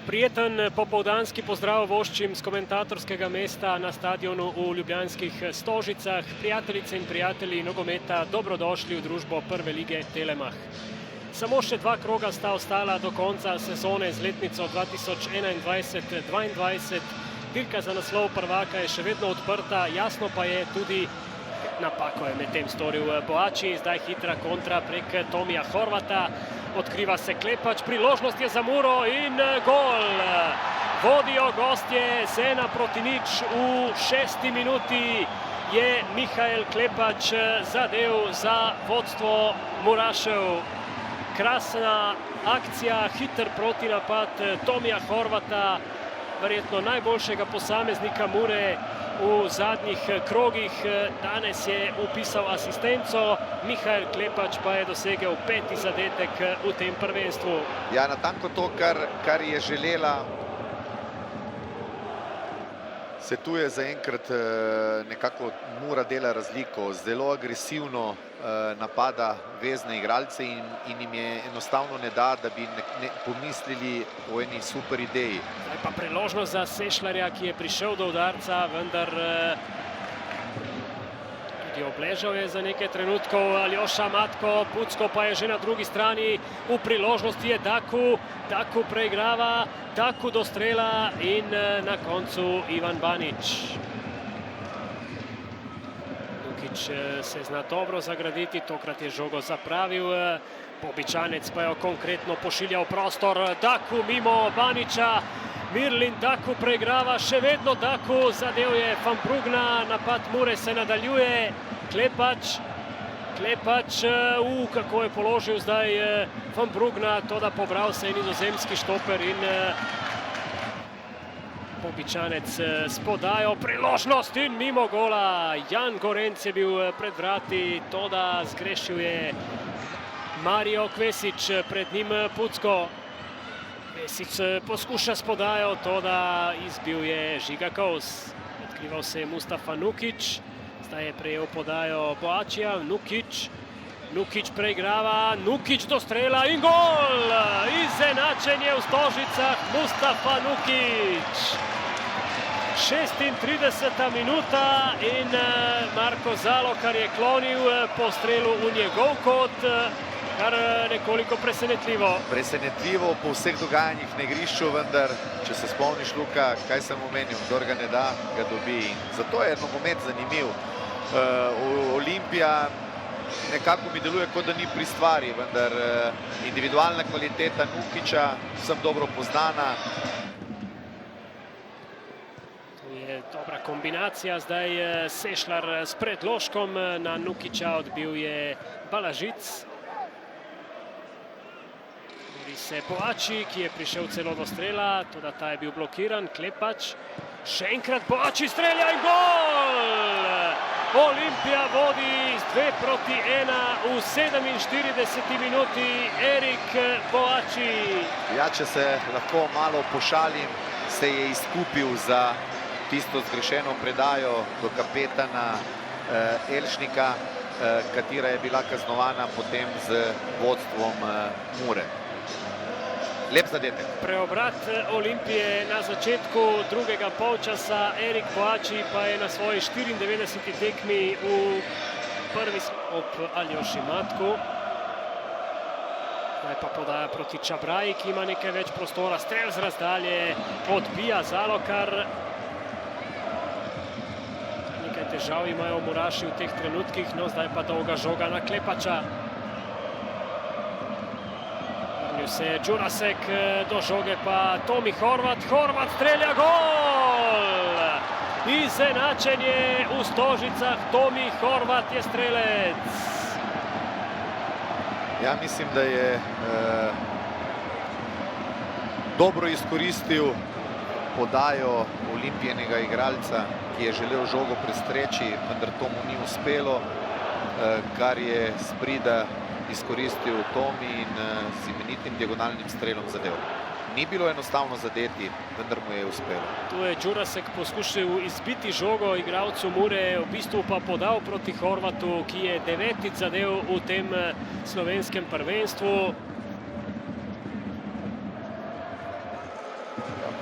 Prijeten popoldanski pozdrav voščim z komentatorskega mesta na stadionu v ljubljanskih Stožicah. Prijateljice in prijatelji nogometa, dobrodošli v družbo prve lige Telemach. Samo še 2 kroga sta ostala do konca sezone z letnico 2021-2022. Dirka za naslov prvaka je še vedno odprta, jasno pa je tudi, napako je medtem storil Boači, zdaj hitra kontra prek Tomija Horvata. Odkriva se Klepač, priložnost je za Muro in gol. Vodijo gostje z 1:0 v 6. minuti je Mihael Klepač zadel za vodstvo Murašev. Krasna akcija, hiter protinapad Tomija Horvata, verjetno najboljšega posameznika Mure v zadnjih krogih. Danes je upisal asistenco, Mihael Klepač pa je dosegel 5. zadetek v tem prvenstvu. Ja, natanko to, kar je želela. Se tu je zaenkrat nekako Mura dela razliko, zelo agresivno napada vezne igralce in jim je enostavno ne da, da bi pomislili o eni super ideji. Zdaj pa priložnost za Sešljarja, ki je prišel do udarca, vendar tudi obležal je za nekaj trenutkov Aljoša Matko, Pucko pa je že na drugi strani, v priložnosti je Daku, Daku preigrava, Daku do strela in na koncu Ivan Banič. Nukić se zna dobro zagraditi, tokrat je žogo zapravil, Bobičanec pa jo konkretno pošilja v prostor, Daku mimo Baniča, Mirlin Daku preigrava, še vedno Daku, zadev je Van Brugna, napad Mure se nadaljuje, Klepač, kako je položil zdaj Van Brugna, toda pobral se je nizozemski štoper in Bobičanec s podajo, priložnost in mimo gola. Jan Gorenc je bil pred vrati, toda zgrešil je Mario Kvesić, pred njim Pucko. Kvesić poskuša s podajo, toda izbil je Žiga Kos. Odkrival se je Mustafa Nukić, zdaj je prejel podajo Boačija, Nukić preigrava, Nukić do strela in gol! Izenačenje v Stožicah, Mustafa Nukić. 36. minuta in Marko Zalokar je klonil po strelu v njegov kot, kar nekoliko presenetljivo. Presenetljivo po vseh dogajanjih na igrišču, vendar, če se spomniš, Luka, kaj sem omenil, kdor ga ne da, ga dobi. Zato je nogomet zanimiv. Olimpija nekako mi deluje, kot da ni pri stvari, vendar individualna kvaliteta Nukića vsem dobro poznana. To je dobra kombinacija, zdaj Sešljar s predložkom na Nukića, odbil je Balažic. Bori se Boači, ki je prišel celo do strela, toda ta je bil blokiran, Klepač. Še enkrat Boači strelja in gol! Olimpija vodi z 2:1 v 47. minuti, Erik Boači. Ja, če se lahko malo pošalim, se je izkupil za tisto zgrešeno predajo do kapetana Elšnika, katera je bila kaznovana potem z vodstvom Mure. Lep zadetek. Preobrat Olimpije na začetku drugega polčasa, Erik Boači pa je na svoji 94. tekmi v prvi ob Aljoši Matku. Zdaj pa podaja proti Čabraji, ki ima nekaj več prostora, strel z razdalje, odbija Zalokar. Nekaj težav imajo Muraši v teh trenutkih, no zdaj pa dolga žoga na Klepača. Se je Đurasek, do žoge pa Tomi Horvat, Horvat strelja, gol! Izenačenje v Stožicah, Tomi Horvat je strelec. Ja, mislim, da je dobro izkoristil podajo Olimpijenega igralca, ki je želel žogo prestreči, vendar to mu ni uspelo, kar je sprida izkoristil Tomi in z imenitim diagonalnim strelom zadev. Ni bilo enostavno zadeti, vendar mu je uspelo. Tu je Đurasek poskušal izbiti žogo igralcu Mure, v bistvu pa podal proti Horvatu, ki je 9. zadev v tem slovenskem prvenstvu.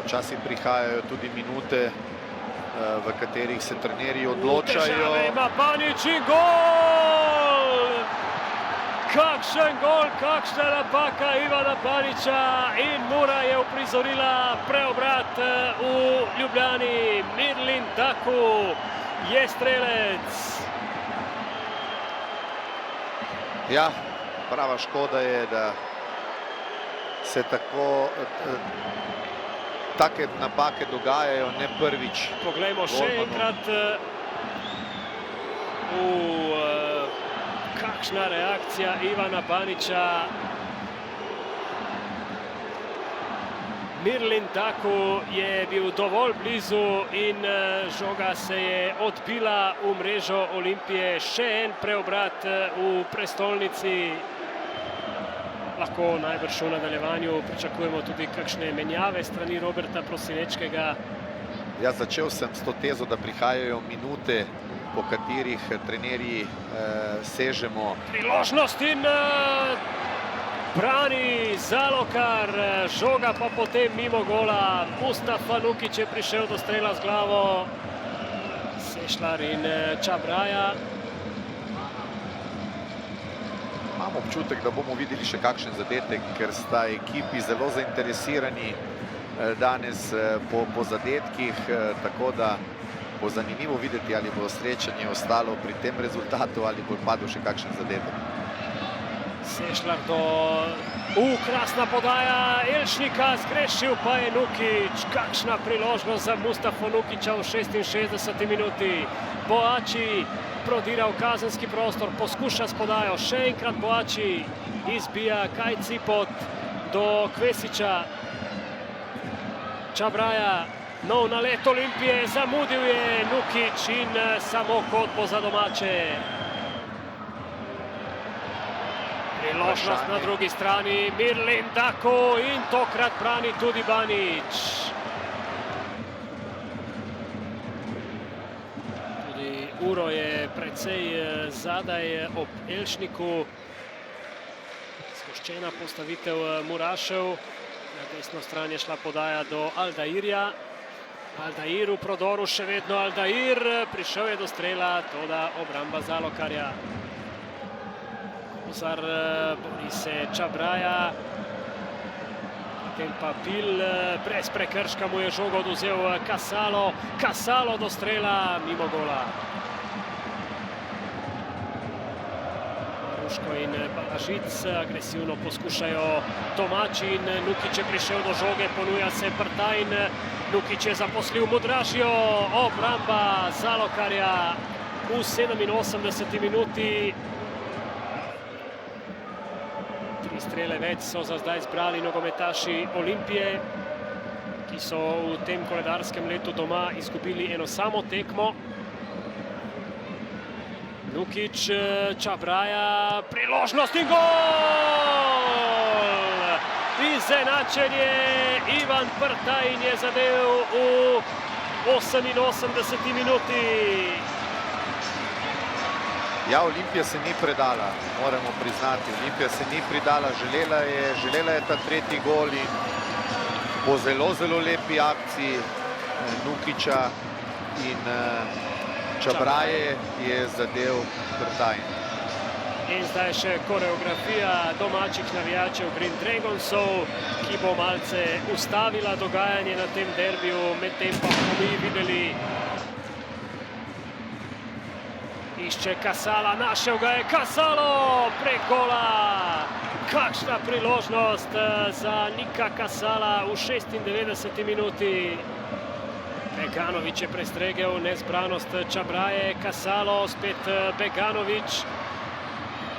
Počasi prihajajo tudi minute, v katerih se trenerji odločajo. Ima Banič in gol! Kakšen gol, kakšna napaka Ivana Baniča in Mura je uprizorila preobrat v Ljubljani. Mirlin Daku je strelec. Ja, prava škoda je, da se take napake dogajajo ne prvič. Poglejmo še enkrat, kakšna reakcija Ivana Baniča. Mirlin Daku je bil dovolj blizu in žoga se je odbila v mrežo Olimpije. Še en preobrat v prestolnici. Lahko najbrž v nadaljevanju pričakujemo tudi kakšne menjave strani Roberta Prosinečkega. Ja, začel sem s to tezo, da prihajajo minute, po katerih trenerji sežemo. Priložnost in brani Zalokar, žoga pa potem mimo gola. Mustafa Nukić je prišel do strela z glavo. Sešlar in Čabraja. Imam občutek, da bomo videli še kakšen zadetek, ker sta ekipi zelo zainteresirani danes po zadetkih, tako da bo zanimivo videti, ali bo srečanje ostalo pri tem rezultatu ali bo padel še kakšen zadetek. Sešlar do... krasna podaja Elšnika, zgrešil pa je Nukić. Kakšna priložnost za Mustafa Nukića v 66. minuti. Boači prodira v kazenski prostor, poskuša s podajo. Še enkrat Boači izbija Kaj Cipot do Kvesića. Čabraja, nov nalet Olimpije, zamudil je Nukić in samo kodbo za domače. Priložnost na drugi strani, Mirlin Daku in tokrat brani tudi Banič. Tudi Uro je precej zadaj ob Elšniku. Skoščena postavitev Murašev. Na desno stran je šla podaja do Aldairja. Aldair v prodoru, še vedno Aldair. Prišel je do strela, toda obramba Zalokarja. Bori se Čabraja, potem pa Pil, brez prekrška mu je žogo odvzel Kasalo. Kasalo do strela, mimo gola. Maruško in Balažic agresivno poskušajo Tomači in Nukić je prišel do žoge, ponuja se Brtajn. Nukić je zaposlil Mudražjo, obramba Zalokarja v 87. minuti. Strele več so za zdaj zbrali nogometaši Olimpije, ki so v tem koledarskem letu doma izgubili eno samo tekmo. Nukić, Čabraja, priložnost in gol! Izenačenje, Ivan Brtajn je zadel v 88. minuti. Ja, Olimpija se ni predala, moramo priznati. Olimpija se ni predala, želela je ta tretji gol in po zelo, zelo lepi akciji Nukića in Čabraje je zadev Brtajn. In zdaj še koreografija domačih navijačev Green Dragonsov, ki bo malce ustavila dogajanje na tem derbiju, medtem pa bomo mi videli. Išče Kasala, našel ga je Kasalo, prek gola. Kakšna priložnost za Nika Kasala v 96. minuti. Beganović je prestregel nezbranost Čabraje, Kasalo, spet Beganović.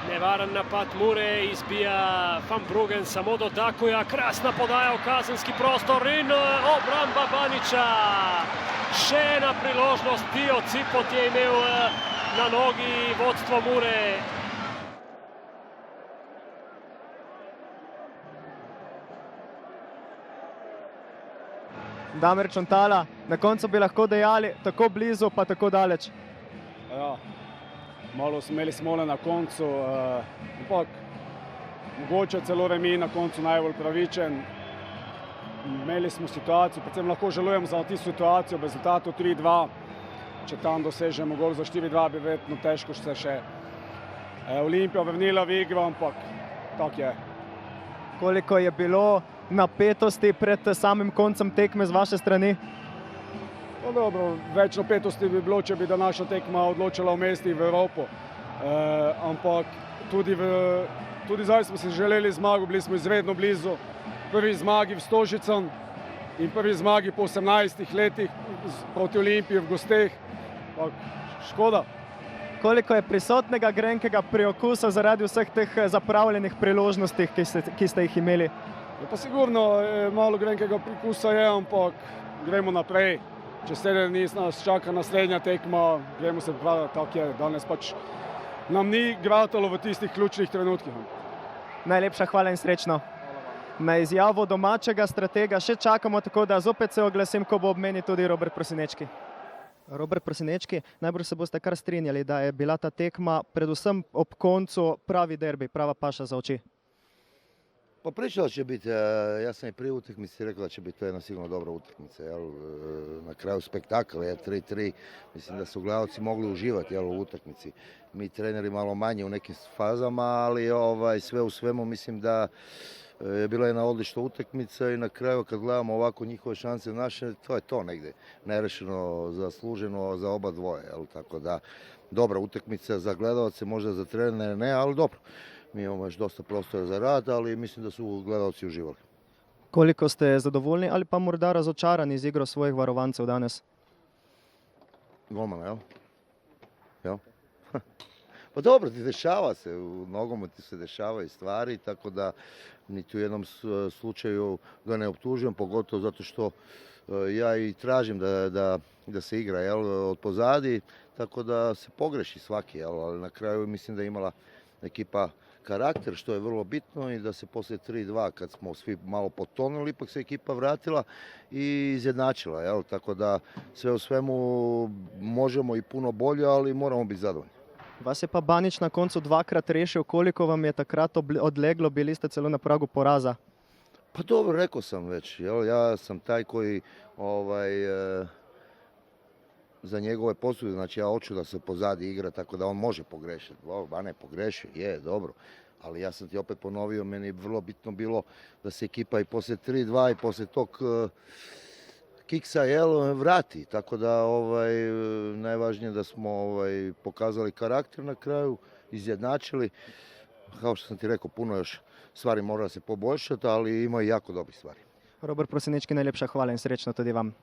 Nevaren napad Mure, izbija Van Bruggen samo do Dakuja. Krasna podaja v kazenski prostor in obramba Baniča. Še ena priložnost, Dio Cipot je imel na nogi vodstvo Mure. Damir Čontala, na koncu bi lahko dejali tako blizu pa tako daleč. Ja, malo smo imeli smole na koncu, ampak mogoče celo remi na koncu najbolj pravičen. imeli smo situacijo, predvsem lahko želujemo za tisto situacijo, v rezultatu 3-2. Če tam dosežemo gol za 4-2, bi verjetno težko se še Olimpija vrnila v igro, ampak tak je. Koliko je bilo napetosti pred samim koncem tekme z vaše strani? No, dobro, več napetosti bi bilo, če bi današnja tekma odločila o mestih v Evropo. Ampak tudi zdaj smo si želeli zmago, bili smo izredno blizu. Prvi zmagi v Stožicah in prvi zmagi po 18 letih proti Olimpiji v gosteh. Škoda. Koliko je prisotnega grenkega priokusa zaradi vseh teh zapravljenih priložnosti, ki ste jih imeli? Ja, pa sigurno malo grenkega priokusa je, ampak gremo naprej. Čez 7 dni nas čaka naslednja tekma, gremo se pripravljati, tako je. Danes pač nam ni gratalo v tistih ključnih trenutkih. Najlepša hvala in srečno. Na izjavo domačega stratega še čakamo, tako da zopet se oglasim, ko bo ob meni tudi Robert Prosinečki. Robert Prosinečki, najbrž se boste kar strinjali, da je bila ta tekma predvsem ob koncu pravi derbi, prava paša za oči. Pa pričala će biti, ja sam i prije utakmice rekao da će biti to jedna sigurno dobra utakmica. Na kraju spektakl je 3-3, mislim da su gledalci mogli uživati u utakmici. Mi treneri malo manje u nekim fazama, ali sve u svemu mislim da je bila jedna odlična utakmica i na kraju kad gledamo ovako njihove šanse naše, to je to negdje nerešeno, zasluženo za oba dvoje. Tako da dobra utakmica za gledalce, možda za trenere ne, ali dobro. Mi imamo još dosta prostora za rad, ali mislim da su gledalci uživali. Koliko ste zadovoljni ali pa morda razočarani z igro svojih varovancev danes? Golmana, jel? Jel? Pa dobro, dešava se, u nogometu se dešavaju stvari, tako da niti u jednom slučaju ga ne optužujem, pogotovo zato što ja i tražim da se igra od pozadi, tako da se pogreši svaki, ali na kraju mislim da je imala ekipa karakter, što je vrlo bitno, i da se poslije 3-2, kad smo svi malo potonuli, ipak se ekipa vratila i izjednačila. Tako da sve u svemu možemo i puno bolje, ali moramo biti zadovoljni. Vas je pa Banić na koncu dvakrat rešil, koliko vam je takrat odleglo, bili ste celo na pragu poraza? Pa dobro, rekao sam već, ja sam taj koji za njegove posude, znači ja hoću da se pozadi igra, tako da on može pogrešiti. Bane pogrešio, je, dobro, ali ja sam ti opet ponovio, meni je vrlo bitno bilo da se ekipa i poslije 3-2 i poslije tog kiksa vrati, tako da najvažnije da smo pokazali karakter na kraju, izjednačili. Kao što sam ti rekao, puno još stvari mora se poboljšati, ali ima i jako dobrih stvari. Robert Prosinečki, najlepša hvala in srečno tudi vam.